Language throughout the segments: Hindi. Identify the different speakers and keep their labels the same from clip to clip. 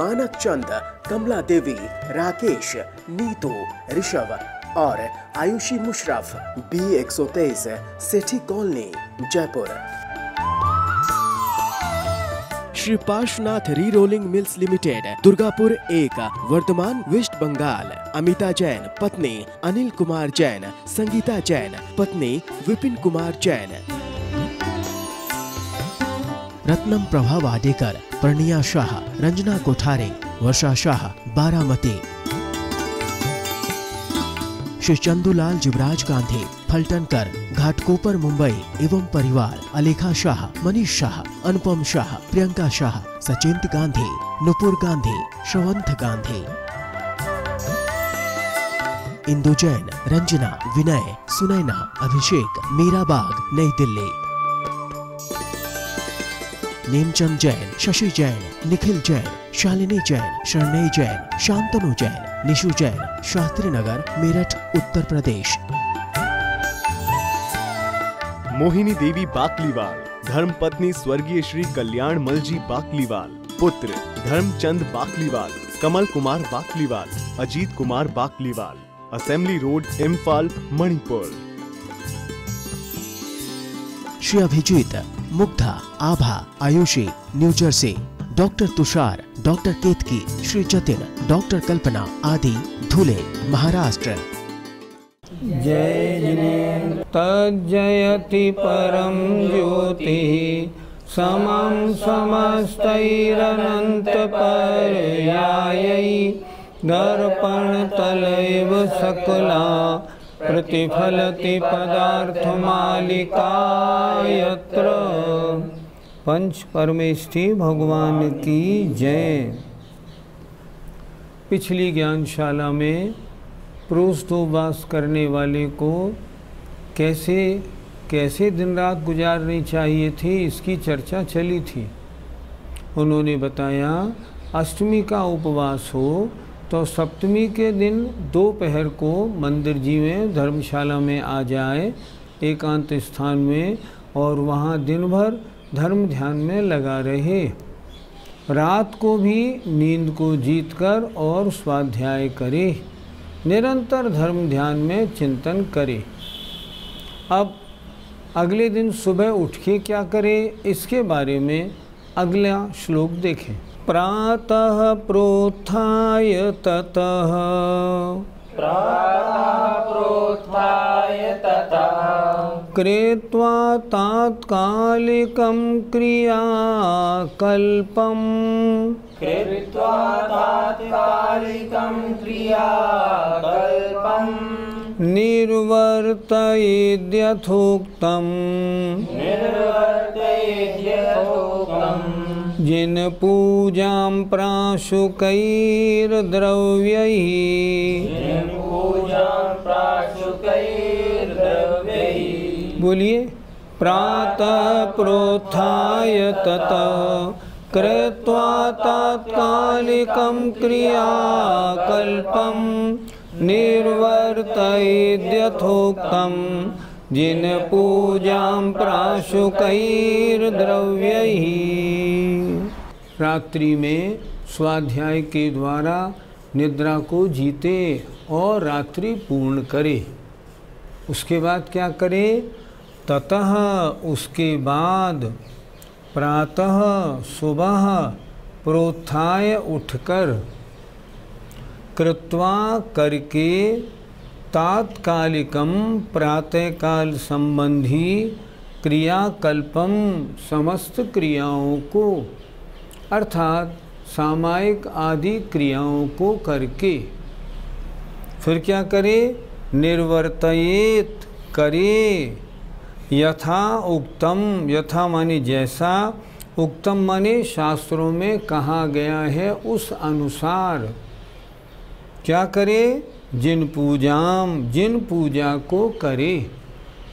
Speaker 1: मानक चंद, कमला देवी, राकेश, नीतू, ऋषभ और Ayushi Musharraf, B123, Sethi colony, Jaipur. Shri Parshwanath re rolling mills limited, Durgapur 1, Bardhaman, west Bengal. Amita Jain, पत्नी अनिल कुमार जैन, संगीता जैन, पत्नी विपिन कुमार जैन। रत्नम प्रभा वाडेकर, प्रणिया शाह, रंजना कोठारे, वर्षा शाह, बारामती। श्री चंदूलाल जुबराज गांधी, फलटनकर, घाटकोपर, मुंबई एवं परिवार। अलेखा शाह, मनीष शाह, अनुपम शाह, प्रियंका शाह, सचिंत गांधी, नुपुर गांधी, श्रवंत गांधी। इंदु जैन, रंजना, विनय, सुनैना, अभिषेक, मीराबाग, नई दिल्ली। नेमचंद जैन, शशि जैन, निखिल जैन, शालिनी जैन, शरणय जैन, शांतनु जैन, निशु जैन, शास्त्री नगर, मेरठ, उत्तर प्रदेश।
Speaker 2: मोहिनी देवी बाकलीवाल, धर्मपत्नी स्वर्गीय श्री कल्याण मलजी बाकलीवाल। पुत्र Dharamchand Bakliwal, Kamal Kumar Bakliwal, Ajit Kumar Bakliwal. Assembly road, Imphal, Manipur.
Speaker 1: Shri Abhijit, Mugdha, Abha, Ayushi, New Jersey. Doctor Tushar, doctor Ketki, Shri Jatin, doctor Kalpana आदि, धुले, महाराष्ट्र।
Speaker 3: जय जिनेन्द्र तज्जयति परम ज्योतिः समं समस्तैरनंत पर्यायै दर्पणतलैव सकला प्रतिफलति पदार्थमालिका यत्र। पंच परमेष्ठी भगवान की जय। पिछली ज्ञानशाला में प्रोस्तोवास करने वाले को कैसे कैसे दिन रात गुजारनी चाहिए थी, इसकी चर्चा चली थी। उन्होंने बताया अष्टमी का उपवास हो तो सप्तमी के दिन दोपहर को मंदिर जी में, धर्मशाला में आ जाए, एकांत स्थान में, और वहाँ दिन भर धर्म ध्यान में लगा रहे। रात को भी नींद को जीतकर और स्वाध्याय करे, निरंतर धर्म ध्यान में चिंतन करे। अब अगले दिन सुबह उठ के क्या करे, इसके बारे में अगला श्लोक देखें। प्रातः प्रोत्थाय ततः कृत्वा तात्कालिकं क्रियाकल्पं निर्वर्तयेद्यथोक्तम् जिन पूजां प्राशुकैर्द्रव्यैः बोलिए। प्रातः प्रोत्थाय ततः कृत्वा तात्कालिकं क्रियाकल्पं निर्वर्तयेद्यथोक्तं जिन पूजां प्राशुकैर्द्रव्यैः। रात्रि में स्वाध्याय के द्वारा निद्रा को जीते और रात्रि पूर्ण करे। उसके बाद क्या करे, ततः उसके बाद प्रातः सुबह प्रोत्थाय उठकर, कृत्वा करके, तात्कालिकम प्रातःकाल संबंधी, क्रियाकल्पम समस्त क्रियाओं को, अर्थात सामायिक आदि क्रियाओं को करके, फिर क्या करे, निर्वर्तयेत करे, यथा उक्तम, यथा माने जैसा, उक्तम माने शास्त्रों में कहा गया है उस अनुसार। क्या करे, जिन पूजा को करे,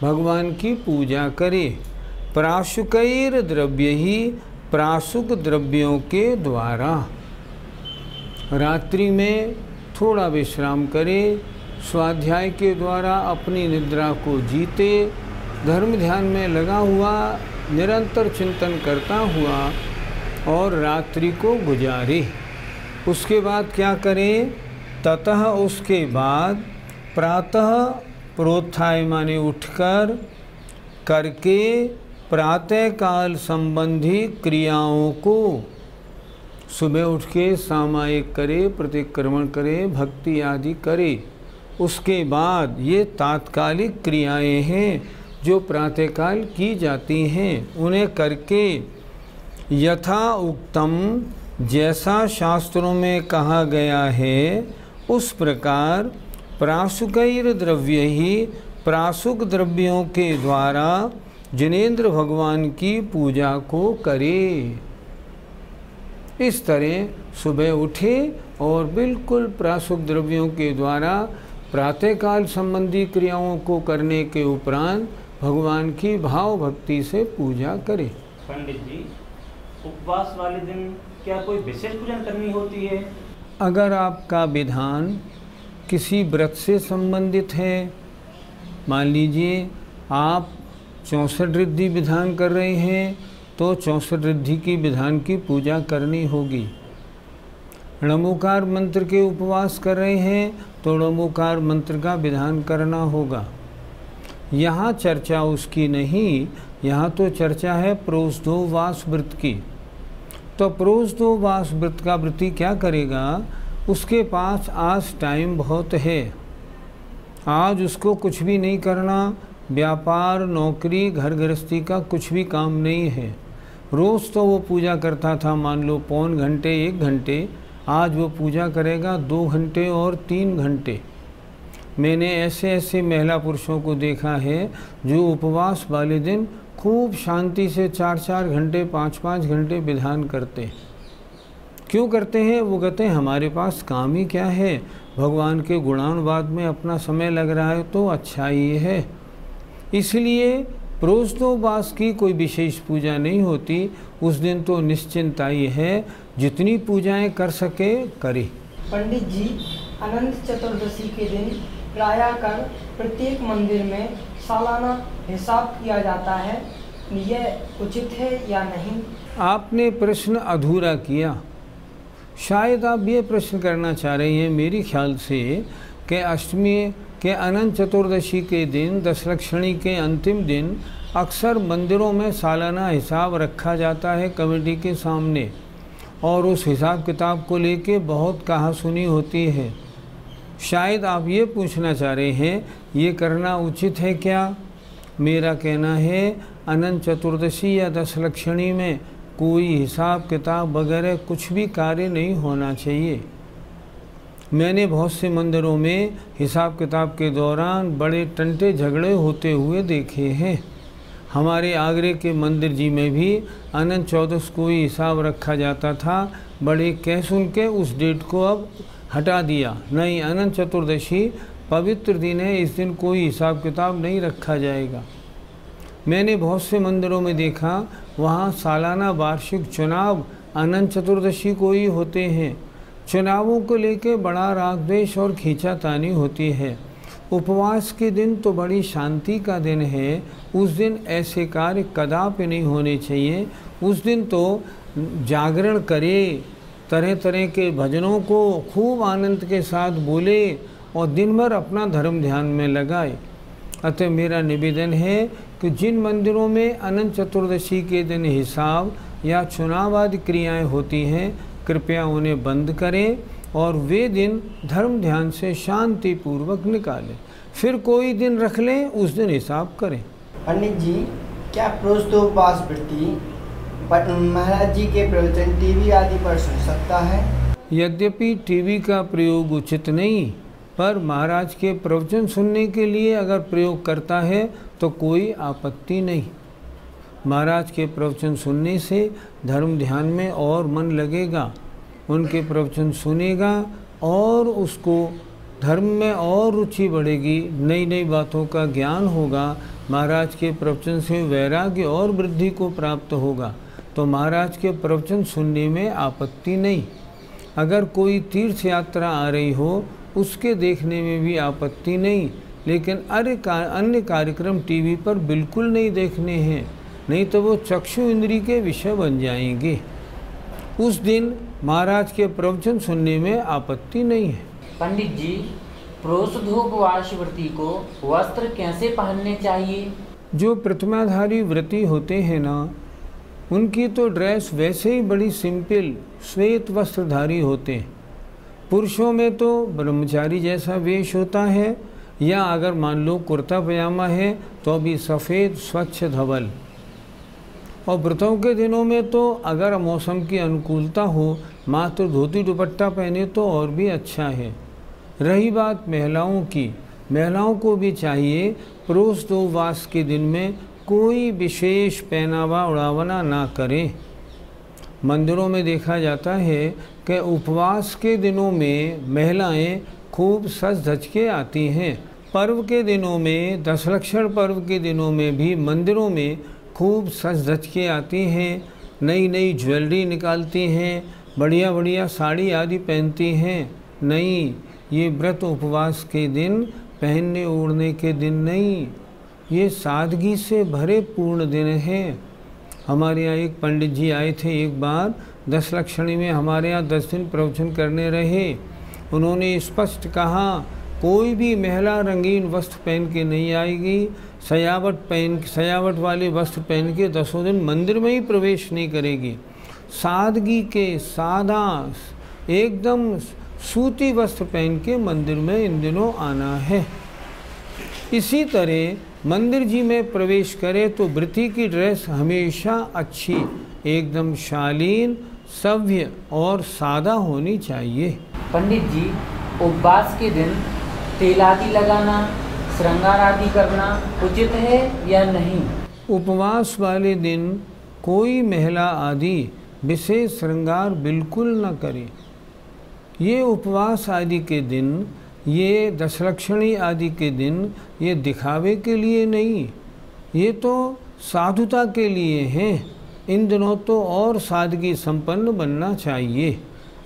Speaker 3: भगवान की पूजा करे। प्राशुकैर द्रव्य ही, प्राशुक द्रव्यों के द्वारा। रात्रि में थोड़ा विश्राम करे, स्वाध्याय के द्वारा अपनी निद्रा को जीते, धर्म ध्यान में लगा हुआ, निरंतर चिंतन करता हुआ और रात्रि को गुजारे। उसके बाद क्या करें? ततः उसके बाद प्रातः प्रोत्थाय माने उठकर करके प्रातःकाल संबंधी क्रियाओं को सुबह उठ के सामायिक करे, प्रतिक्रमण करे, भक्ति आदि करे। उसके बाद ये तात्कालिक क्रियाएं हैं जो प्रातःकाल की जाती हैं, उन्हें करके यथा उक्तम जैसा शास्त्रों में कहा गया है उस प्रकार प्रासुकैर द्रव्य ही प्रासुक द्रव्यों के द्वारा जिनेंद्र भगवान की पूजा को करे। इस तरह सुबह उठे और बिल्कुल प्रासुक द्रव्यों के द्वारा प्रातःकाल संबंधी क्रियाओं को करने के उपरांत भगवान की भाव भक्ति से पूजा करे।
Speaker 4: पंडित जी, उपवास वाले दिन क्या कोई विशेष पूजन करनी होती है?
Speaker 3: अगर आपका विधान किसी व्रत से संबंधित है, मान लीजिए आप 64 रिद्धि विधान कर रहे हैं तो 64 रिद्धि की विधान की पूजा करनी होगी। णमोकार मंत्र के उपवास कर रहे हैं तो णमोकार मंत्र का विधान करना होगा। यहाँ चर्चा उसकी नहीं, यहाँ तो चर्चा है प्रोष्ठोपवास व्रत की। तो प्रोष्ठोपवास व्रत का व्रती क्या करेगा? उसके पास आज टाइम बहुत है, आज उसको कुछ भी नहीं करना, व्यापार नौकरी घर गृहस्थी का कुछ भी काम नहीं है। रोज़ तो वो पूजा करता था मान लो पौन घंटे 1 घंटे, आज वो पूजा करेगा 2 घंटे और 3 घंटे। मैंने ऐसे ऐसे महिला पुरुषों को देखा है जो उपवास वाले दिन खूब शांति से 4-4 घंटे 5-5 घंटे विधान करते हैं। क्यों करते हैं? वो कहते हैं हमारे पास काम ही क्या है, भगवान के गुणानुवाद में अपना समय लग रहा है तो अच्छा ही है। इसलिए प्रोष्ठोपवास की कोई विशेष पूजा नहीं होती, उस दिन तो निश्चिंता ही है, जितनी पूजाएं कर सके करे।
Speaker 5: पंडित जी, अनंत चतुर्दशी के दिन प्रायः कर प्रत्येक मंदिर में सालाना हिसाब किया जाता है, यह उचित है या नहीं?
Speaker 3: आपने प्रश्न अधूरा किया। शायद आप ये प्रश्न करना चाह रहे हैं मेरी ख्याल से कि अष्टमी के अनंत चतुर्दशी के दिन दशलक्षणी के अंतिम दिन अक्सर मंदिरों में सालाना हिसाब रखा जाता है कमेटी के सामने, और उस हिसाब किताब को लेके बहुत कहा सुनी होती है। शायद आप ये पूछना चाह रहे हैं ये करना उचित है क्या? मेरा कहना है अनंत चतुर्दशी या दशलक्षणी में कोई हिसाब किताब वगैरह कुछ भी कार्य नहीं होना चाहिए। मैंने बहुत से मंदिरों में हिसाब किताब के दौरान बड़े टंटे झगड़े होते हुए देखे हैं। हमारे आगरे के मंदिर जी में भी अनंत चौदस को ही हिसाब रखा जाता था, बड़े कह सुन के उस डेट को अब हटा दिया। नहीं, अनंत चतुर्दशी पवित्र दिन है, इस दिन कोई हिसाब किताब नहीं रखा जाएगा। मैंने बहुत से मंदिरों में देखा वहाँ सालाना वार्षिक चुनाव अनंत चतुर्दशी को ही होते हैं। चुनावों को लेके बड़ा राग द्वेष और खींचातानी होती है। उपवास के दिन तो बड़ी शांति का दिन है, उस दिन ऐसे कार्य कदापि नहीं होने चाहिए। उस दिन तो जागरण करे, तरह तरह के भजनों को खूब आनंद के साथ बोले और दिन भर अपना धर्म ध्यान में लगाए। अतः मेरा निवेदन है कि जिन मंदिरों में अनंत चतुर्दशी के दिन हिसाब या चुनाव आदि क्रियाएँ होती हैं, कृपया उन्हें बंद करें और वे दिन धर्म ध्यान से शांति पूर्वक निकालें। फिर कोई दिन रख लें, उस दिन हिसाब करें।
Speaker 5: पंडित जी, क्या प्रोष्ठोपवास व्रती महाराज जी के प्रवचन टीवी आदि पर सुन सकता है?
Speaker 3: यद्यपि टीवी का प्रयोग उचित नहीं, पर महाराज के प्रवचन सुनने के लिए अगर प्रयोग करता है तो कोई आपत्ति नहीं। महाराज के प्रवचन सुनने से धर्म ध्यान में और मन लगेगा, उनके प्रवचन सुनेगा और उसको धर्म में और रुचि बढ़ेगी, नई नई बातों का ज्ञान होगा। महाराज के प्रवचन से वैराग्य और वृद्धि को प्राप्त होगा। तो महाराज के प्रवचन सुनने में आपत्ति नहीं। अगर कोई तीर्थ यात्रा आ रही हो उसके देखने में भी आपत्ति नहीं, लेकिन अन्य कार्यक्रम टीवी पर बिल्कुल नहीं देखने हैं, नहीं तो वो चक्षु इंद्री के विषय बन जाएंगे। उस दिन महाराज के प्रवचन सुनने में आपत्ति नहीं है।
Speaker 6: पंडित जी, प्रोषधोपवास व्रती को वस्त्र कैसे पहनने चाहिए?
Speaker 3: जो प्रतिमाधारी व्रती होते हैं ना, उनकी तो ड्रेस वैसे ही बड़ी सिंपल श्वेत वस्त्रधारी होते हैं। पुरुषों में तो ब्रह्मचारी जैसा वेश होता है, या अगर मान लो कुर्ता पजामा है तो भी सफ़ेद स्वच्छ धवल। और व्रतों के दिनों में तो अगर मौसम की अनुकूलता हो, मात्र धोती दुपट्टा पहने तो और भी अच्छा है। रही बात महिलाओं की, महिलाओं को भी चाहिए प्रोषधोपवास के दिन में कोई विशेष पहनावा उड़ावना ना करें। मंदिरों में देखा जाता है कि उपवास के दिनों में महिलाएं खूब सज धज के आती हैं। पर्व के दिनों में, दशलक्षण पर्व के दिनों में भी मंदिरों में खूब सज धज के आती हैं, नई नई ज्वेलरी निकालती हैं, बढ़िया बढ़िया साड़ी आदि पहनती हैं। नहीं, ये व्रत उपवास के दिन पहनने ओढ़ने के दिन नहीं, ये सादगी से भरे पूर्ण दिन हैं। हमारे यहाँ एक पंडित जी आए थे एक बार, दशलक्षणी में हमारे यहाँ 10 दिन प्रवचन करने रहे। उन्होंने स्पष्ट कहा, कोई भी महिला रंगीन वस्त्र पहन के नहीं आएगी, सजावट वाले वस्त्र पहन के 10 दिन मंदिर में ही प्रवेश नहीं करेगी। सादगी के, सादा एकदम सूती वस्त्र पहन के मंदिर में इन दिनों आना है। इसी तरह मंदिर जी में प्रवेश करे तो व्रती की ड्रेस हमेशा अच्छी, एकदम शालीन, सभ्य और सादा होनी चाहिए।
Speaker 6: पंडित जी, उपवास के दिन तेल आदि लगाना, श्रृंगार आदि करना उचित है या नहीं?
Speaker 3: उपवास वाले दिन कोई महिला आदि विशेष श्रृंगार बिल्कुल न करे। ये उपवास आदि के दिन, ये दशलक्षणी आदि के दिन, ये दिखावे के लिए नहीं, ये तो साधुता के लिए हैं। इन दिनों तो और सादगी संपन्न बनना चाहिए,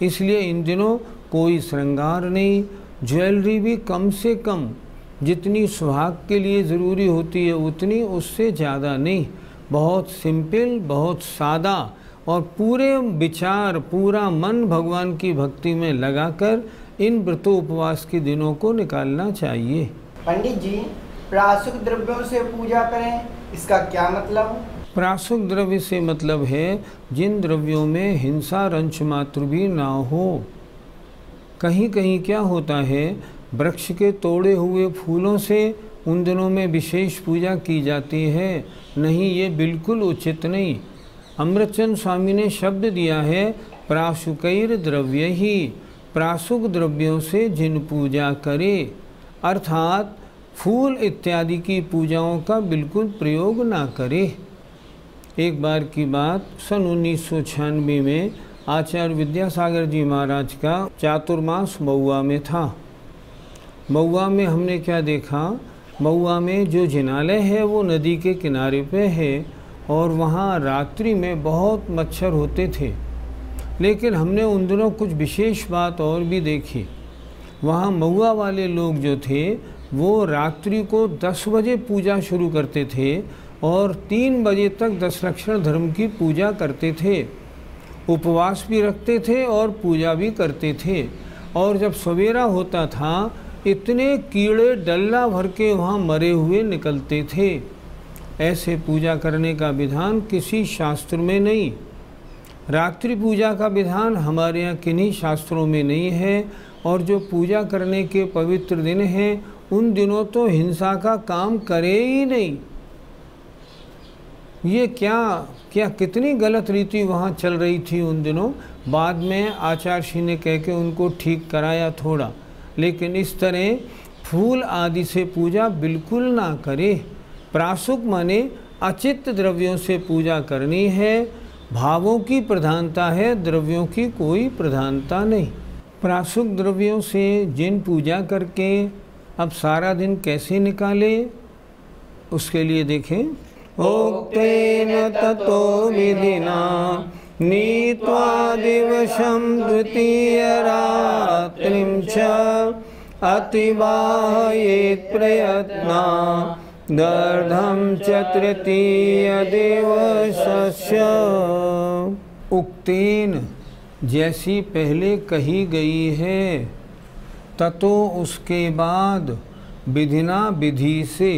Speaker 3: इसलिए इन दिनों कोई श्रृंगार नहीं, ज्वेलरी भी कम से कम, जितनी सुहाग के लिए ज़रूरी होती है उतनी, उससे ज़्यादा नहीं। बहुत सिंपल, बहुत सादा, और पूरे विचार, पूरा मन भगवान की भक्ति में लगाकर इन व्रतों उपवास के दिनों को निकालना चाहिए।
Speaker 7: पंडित जी, प्राशुक द्रव्यों से पूजा करें, इसका क्या मतलब?
Speaker 3: प्राशुक द्रव्य से मतलब है जिन द्रव्यों में हिंसा रंच मात्र भी ना हो। कहीं कहीं क्या होता है, वृक्ष के तोड़े हुए फूलों से उन दिनों में विशेष पूजा की जाती है। नहीं, ये बिल्कुल उचित नहीं। अमृतचंद स्वामी ने शब्द दिया है, प्राशुकैर द्रव्य ही, प्राशुक द्रव्यों से जिन पूजा करे, अर्थात फूल इत्यादि की पूजाओं का बिल्कुल प्रयोग ना करे। एक बार की बात, सन 1996 में आचार्य विद्यासागर जी महाराज का चातुर्मास महुआ में था। महुआ में हमने क्या देखा, महुआ में जो जिनालय है वो नदी के किनारे पे है और वहाँ रात्रि में बहुत मच्छर होते थे। लेकिन हमने उन दिनों कुछ विशेष बात और भी देखी। वहाँ महुआ वाले लोग जो थे वो रात्रि को 10 बजे पूजा शुरू करते थे और 3 बजे तक दशलक्षण धर्म की पूजा करते थे। उपवास भी रखते थे और पूजा भी करते थे। और जब सवेरा होता था, इतने कीड़े डल्ला भर के वहाँ मरे हुए निकलते थे। ऐसे पूजा करने का विधान किसी शास्त्र में नहीं। रात्रि पूजा का विधान हमारे यहाँ किन्हीं शास्त्रों में नहीं है। और जो पूजा करने के पवित्र दिन हैं, उन दिनों तो हिंसा का काम करे ही नहीं। ये क्या कितनी गलत रीति वहाँ चल रही थी उन दिनों। बाद में आचार्य श्री ने कह के उनको ठीक कराया थोड़ा, लेकिन इस तरह फूल आदि से पूजा बिल्कुल ना करे। प्राशुक माने अचित्त द्रव्यों से पूजा करनी है। भावों की प्रधानता है, द्रव्यों की कोई प्रधानता नहीं। प्राशुक द्रव्यों से जिन पूजा करके अब सारा दिन कैसे निकाले, उसके लिए देखें। उक्तेन ततो विधिना नीत्वा दिवसं द्वितीय रात्रिं च अतिवाहयेत् प्रयत्ना दर्धं च तृतीय दिवसस्य। उक्तेन जैसी पहले कही गई है, ततो उसके बाद विधिना विधि से।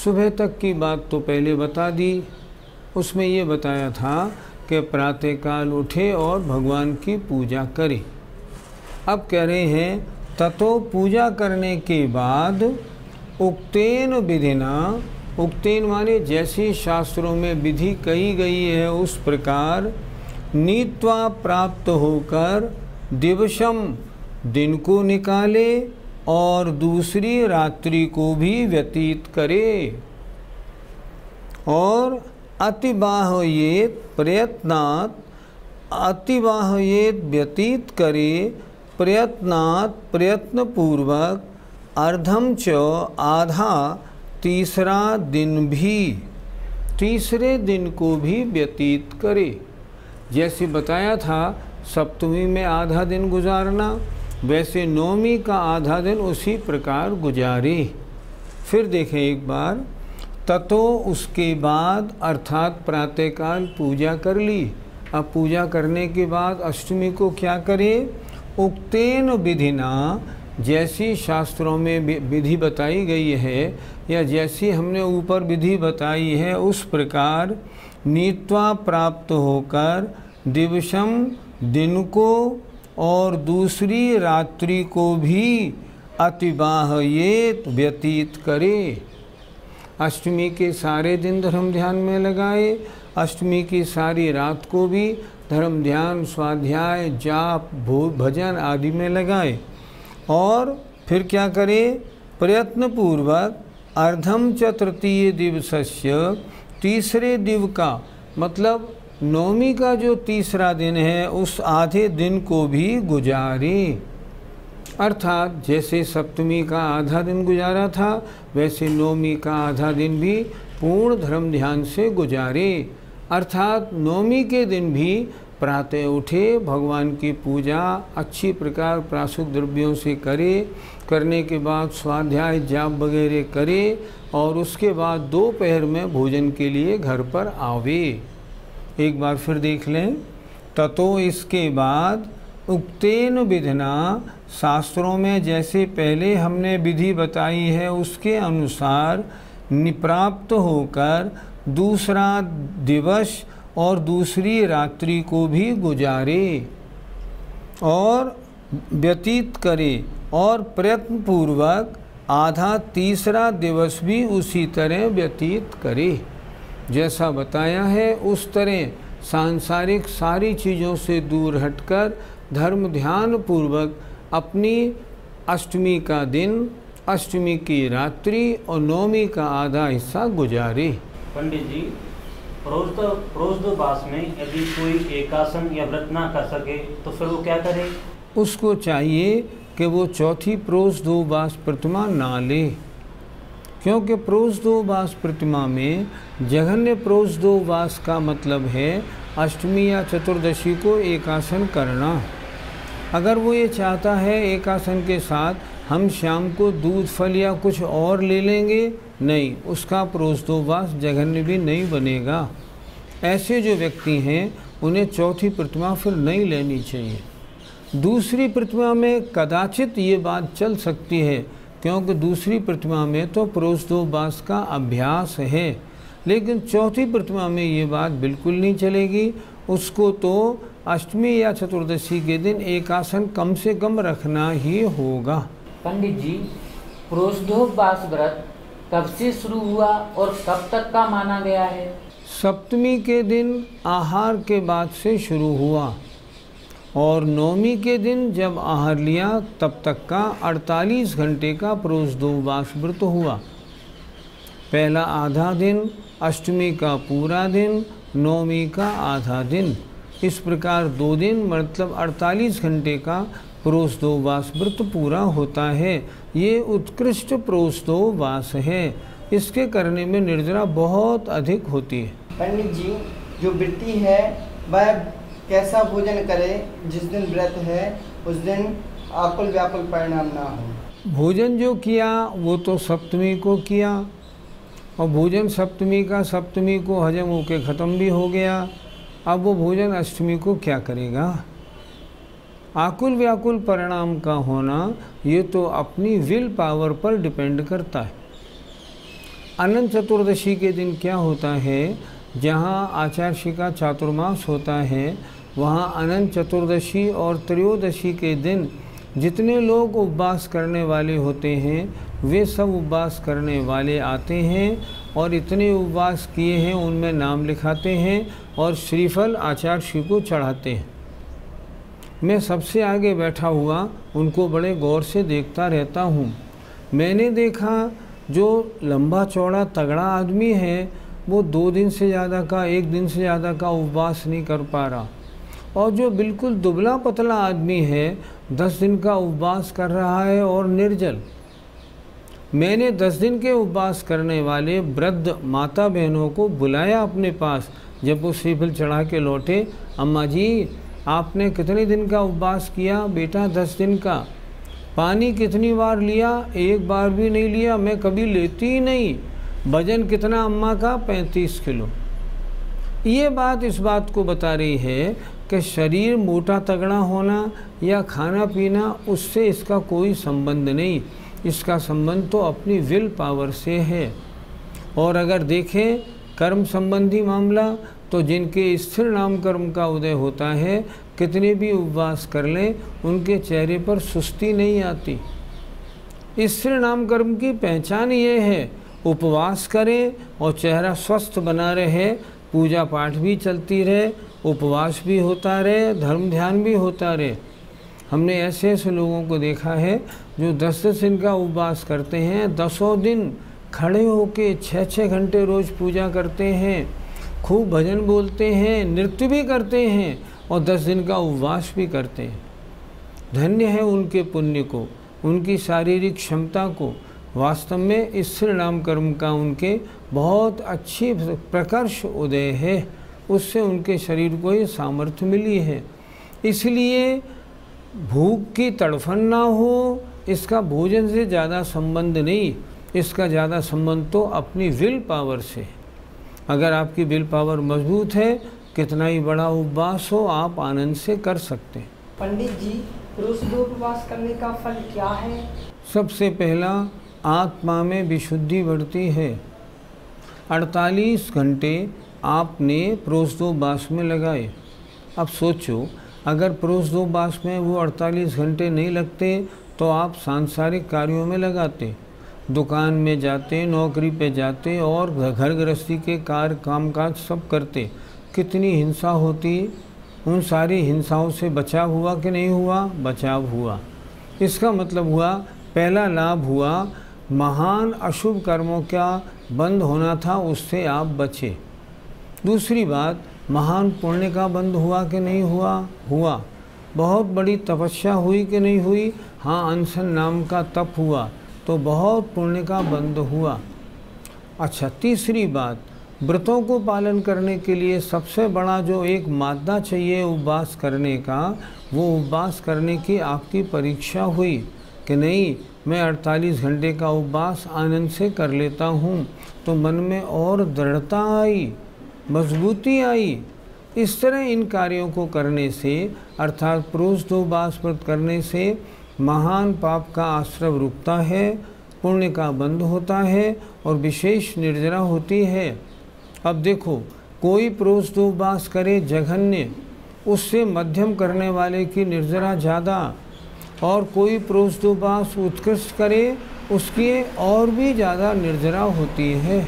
Speaker 3: सुबह तक की बात तो पहले बता दी, उसमें ये बताया था कि प्रातःकाल उठे और भगवान की पूजा करें। अब कह रहे हैं ततो पूजा करने के बाद उक्तेन विधिना, उक्तेन माने जैसी शास्त्रों में विधि कही गई है उस प्रकार नीत्वा प्राप्त होकर दिवसम दिन को निकाले और दूसरी रात्रि को भी व्यतीत करे और अतिबाह्येत प्रयत्नात्, अतिबाह्येत व्यतीत करे प्रयत्नात् प्रयत्नपूर्वक अर्धम च आधा तीसरा दिन भी, तीसरे दिन को भी व्यतीत करे। जैसे बताया था सप्तमी में आधा दिन गुजारना, वैसे नवमी का आधा दिन उसी प्रकार गुजारे। फिर देखें एक बार, ततो उसके बाद अर्थात प्रातःकाल पूजा कर ली। अब पूजा करने के बाद अष्टमी को क्या करें? उक्तेन विधिना, जैसी शास्त्रों में विधि बताई गई है या जैसी हमने ऊपर विधि बताई है उस प्रकार नीत्वा प्राप्त होकर दिवसम दिन को और दूसरी रात्रि को भी अतिबाह्येत व्यतीत करे। अष्टमी के सारे दिन धर्म ध्यान में लगाए, अष्टमी की सारी रात को भी धर्म ध्यान स्वाध्याय जाप भजन आदि में लगाए और फिर क्या करे? प्रयत्नपूर्वक अर्धम च तृतीय दिवसस्य, तीसरे दिव का मतलब नवमी का जो तीसरा दिन है उस आधे दिन को भी गुजारे। अर्थात जैसे सप्तमी का आधा दिन गुजारा था वैसे नवमी का आधा दिन भी पूर्ण धर्म ध्यान से गुजारे। अर्थात नवमी के दिन भी प्रातः उठे, भगवान की पूजा अच्छी प्रकार प्राशुद्ध द्रव्यों से करे, करने के बाद स्वाध्याय जाप वगैरह करे और उसके बाद दोपहर में भोजन के लिए घर पर आवे। एक बार फिर देख लें, ततो इसके बाद उक्तेन विधिना, शास्त्रों में जैसे पहले हमने विधि बताई है उसके अनुसार निप्राप्त होकर दूसरा दिवस और दूसरी रात्रि को भी गुजारे और व्यतीत करे और प्रयत्नपूर्वक आधा तीसरा दिवस भी उसी तरह व्यतीत करे। जैसा बताया है उस तरह सांसारिक सारी चीज़ों से दूर हटकर धर्म ध्यान पूर्वक अपनी अष्टमी का दिन, अष्टमी की रात्रि और नवमी का आधा हिस्सा गुजारे।
Speaker 4: पंडित जी, प्रोष्ठोपवास में यदि कोई एकासन या व्रत ना कर सके तो फिर वो क्या करे?
Speaker 3: उसको चाहिए कि वो चौथी प्रोष्ठोपवास प्रतिमा ना ले, क्योंकि प्रोष्ठोपवास प्रतिमा में जघन्य प्रोष्ठोपवास का मतलब है अष्टमी या चतुर्दशी को एकासन करना। अगर वो ये चाहता है एकासन के साथ हम शाम को दूध फल या कुछ और ले लेंगे, नहीं, उसका प्रोष्ठोपवास जघन्य भी नहीं बनेगा। ऐसे जो व्यक्ति हैं उन्हें चौथी प्रतिमा फिर नहीं लेनी चाहिए। दूसरी प्रतिमा में कदाचित ये बात चल सकती है क्योंकि दूसरी प्रतिमा में तो प्रोष्ठोपवास का अभ्यास है, लेकिन चौथी प्रतिमा में ये बात बिल्कुल नहीं चलेगी। उसको तो अष्टमी या चतुर्दशी के दिन एकासन कम से कम रखना ही होगा।
Speaker 6: पंडित जी, प्रोष्ठोपवास व्रत कब से शुरू हुआ और कब तक का माना गया है?
Speaker 3: सप्तमी के दिन आहार के बाद से शुरू हुआ और नवमी के दिन जब आहार लिया तब तक का 48 घंटे का प्रोष्ठोपवास व्रत हुआ। पहला आधा दिन, अष्टमी का पूरा दिन, नवमी का आधा दिन, इस प्रकार 2 दिन मतलब 48 घंटे का प्रोष्ठोपवास व्रत पूरा होता है। ये उत्कृष्ट प्रोष्ठोपवास है, इसके करने में निर्जरा बहुत अधिक होती है।
Speaker 7: पंडित जी, जो वृत्ति है वह कैसा भोजन करे जिस दिन व्रत है उस दिन आकुल व्याकुल परिणाम ना हो?
Speaker 3: भोजन जो किया वो तो सप्तमी को किया और भोजन सप्तमी का सप्तमी को हजम होके ख़त्म भी हो गया। अब वो भोजन अष्टमी को क्या करेगा। आकुल व्याकुल परिणाम का होना ये तो अपनी विल पावर पर डिपेंड करता है। अनंत चतुर्दशी के दिन क्या होता है, जहाँ आचार्षिका चातुर्मास होता है वहाँ अनंत चतुर्दशी और त्रयोदशी के दिन जितने लोग उपवास करने वाले होते हैं वे सब उपवास करने वाले आते हैं और इतने उपवास किए हैं उनमें नाम लिखाते हैं और श्रीफल आचार्य श्री को चढ़ाते हैं। मैं सबसे आगे बैठा हुआ उनको बड़े गौर से देखता रहता हूँ। मैंने देखा जो लंबा चौड़ा तगड़ा आदमी है वो 2 दिन से ज़्यादा का 1 दिन से ज़्यादा का उपवास नहीं कर पा रहा, और जो बिल्कुल दुबला पतला आदमी है 10 दिन का उपवास कर रहा है और निर्जल। मैंने 10 दिन के उपवास करने वाले वृद्ध माता बहनों को बुलाया अपने पास। जब वो श्रीफल चढ़ा के लौटे, अम्मा जी आपने कितने दिन का उपवास किया? बेटा 10 दिन का। पानी कितनी बार लिया? 1 बार भी नहीं लिया, मैं कभी लेती ही नहीं। वजन कितना अम्मा का? 35 किलो। ये बात इस बात को बता रही है कि शरीर मोटा तगड़ा होना या खाना पीना उससे इसका कोई संबंध नहीं, इसका संबंध तो अपनी विल पावर से है। और अगर देखें कर्म संबंधी मामला तो जिनके स्थिर नाम कर्म का उदय होता है कितने भी उपवास कर लें उनके चेहरे पर सुस्ती नहीं आती। स्थिर नाम कर्म की पहचान ये है, उपवास करें और चेहरा स्वस्थ बना रहे, पूजा पाठ भी चलती रहे, उपवास भी होता रहे, धर्म ध्यान भी होता रहे। हमने ऐसे ऐसे लोगों को देखा है जो 10-10 दिन का उपवास करते हैं, 10 दिन खड़े होके 6-6 घंटे रोज़ पूजा करते हैं, खूब भजन बोलते हैं, नृत्य भी करते हैं और 10 दिन का उपवास भी करते हैं। धन्य है उनके पुण्य को, उनकी शारीरिक क्षमता को। वास्तव में स्थिर नाम कर्म का उनके बहुत अच्छी प्रकर्ष उदय है, उससे उनके शरीर को ये सामर्थ्य मिली है। इसलिए भूख की तड़फन ना हो, इसका भोजन से ज़्यादा संबंध नहीं, इसका ज़्यादा संबंध तो अपनी विल पावर से है। अगर आपकी विल पावर मजबूत है, कितना ही बड़ा उपवास हो आप आनंद से कर सकते हैं।
Speaker 5: पंडित जी, रोज 2 उपवास करने का फल क्या है?
Speaker 3: सबसे पहला, आत्मा में विशुद्धि बढ़ती है। 48 घंटे आपने प्रोष्ठोपवास में लगाए। अब सोचो अगर प्रोष्ठोपवास में वो 48 घंटे नहीं लगते तो आप सांसारिक कार्यों में लगाते, दुकान में जाते, नौकरी पे जाते और घर गृहस्थी के कार्य कामकाज सब करते। कितनी हिंसा होती, उन सारी हिंसाओं से बचाव हुआ कि नहीं हुआ? बचाव हुआ। इसका मतलब हुआ, पहला लाभ हुआ महान अशुभ कर्मों का बंद होना था, उससे आप बचे। दूसरी बात, महान पुण्य का बंद हुआ कि नहीं हुआ? हुआ। बहुत बड़ी तपस्या हुई कि नहीं हुई? हाँ, अनशन नाम का तप हुआ तो बहुत पुण्य का बंद हुआ। अच्छा, तीसरी बात, व्रतों को पालन करने के लिए सबसे बड़ा जो एक मादा चाहिए उपवास करने का, वो उपवास करने की आपकी परीक्षा हुई कि नहीं मैं 48 घंटे का उपवास आनंद से कर लेता हूँ, तो मन में और दृढ़ता आई, मजबूती आई। इस तरह इन कार्यों को करने से, अर्थात प्रोष्ठोपवास व्रत करने से महान पाप का आश्रव रुकता है, पुण्य का बंध होता है और विशेष निर्जरा होती है। अब देखो, कोई प्रोष्ठोपवास करे जघन्य, उससे मध्यम करने वाले की निर्जरा ज़्यादा, और कोई प्रोष्ठोपवास उत्कृष्ट करे उसकी और भी ज़्यादा निर्जरा होती है।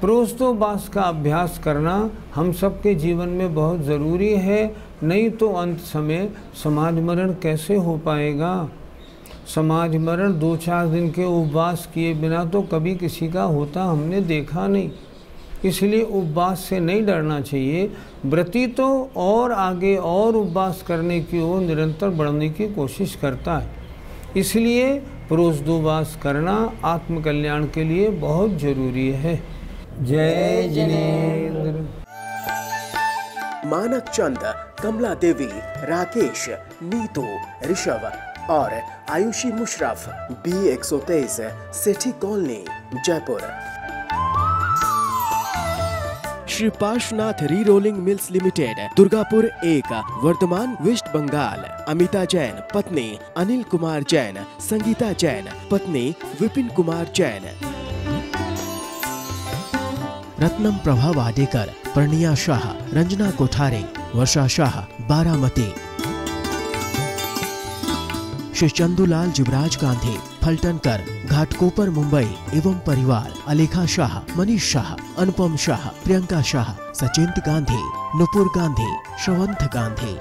Speaker 3: प्रोष्ठोपवास का अभ्यास करना हम सबके जीवन में बहुत ज़रूरी है, नहीं तो अंत समय समाज मरण कैसे हो पाएगा। समाज मरण 2-4 दिन के उपवास किए बिना तो कभी किसी का होता हमने देखा नहीं। इसलिए उपवास से नहीं डरना चाहिए। व्रती तो और आगे और उपवास करने की ओर निरंतर बढ़ने की कोशिश करता है। इसलिए प्रोष्ठोपवास करना आत्मकल्याण के लिए बहुत जरूरी है। जय जिनेंद्र।
Speaker 1: मानक चंद, कमला देवी, राकेश, नीतू, ऋषभ और Ayushi Musharraf, B123, Sethi colony, Jaipur. Shri Parshwanath re rolling mills limited, Durgapur 1, वर्तमान वेस्ट बंगाल। अमिता जैन पत्नी अनिल कुमार जैन, संगीता जैन पत्नी विपिन कुमार जैन। रत्नम प्रभा वाडेकर, प्रणिया शाह, रंजना कोठारे, वर्षा शाह, बारामती। श्री चंदूलाल जुबराज गांधी, फलटनकर, घाटकोपर मुंबई एवं परिवार। अलेखा शाह, मनीष शाह, अनुपम शाह, प्रियंका शाह, सचिंत गांधी, नुपुर गांधी, श्रवंत गांधी।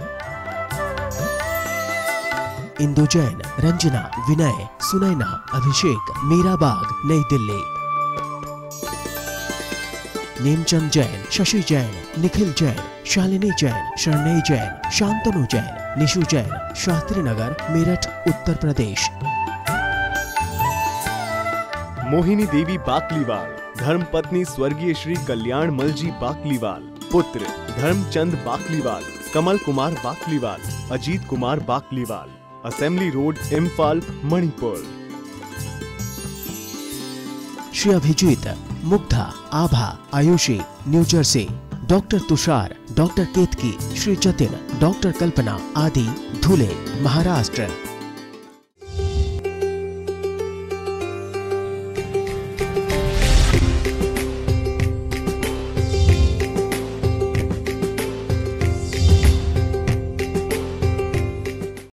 Speaker 1: इंदु जैन, रंजना, विनय, सुनैना, अभिषेक, मीराबाग, नई दिल्ली। नेमचंद जैन, शशि जैन, निखिल जैन, शालिनी जैन, शरणय जैन, शांतनु जैन, निशु जैन, शास्त्री नगर, मेरठ, उत्तर प्रदेश।
Speaker 2: मोहिनी देवी बाकलीवाल, धर्मपत्नी स्वर्गीय श्री कल्याण मलजी बाकलीवाल। पुत्र Dharamchand Bakliwal, Kamal Kumar Bakliwal, Ajit Kumar Bakliwal. Assembly road, Imphal, Manipur.
Speaker 1: Shri Abhijit, Mugdha, Abha, Ayushi, New Jersey. Doctor Tushar, doctor Ketki, Shri Jatin, doctor Kalpana आदि, धुले, महाराष्ट्र।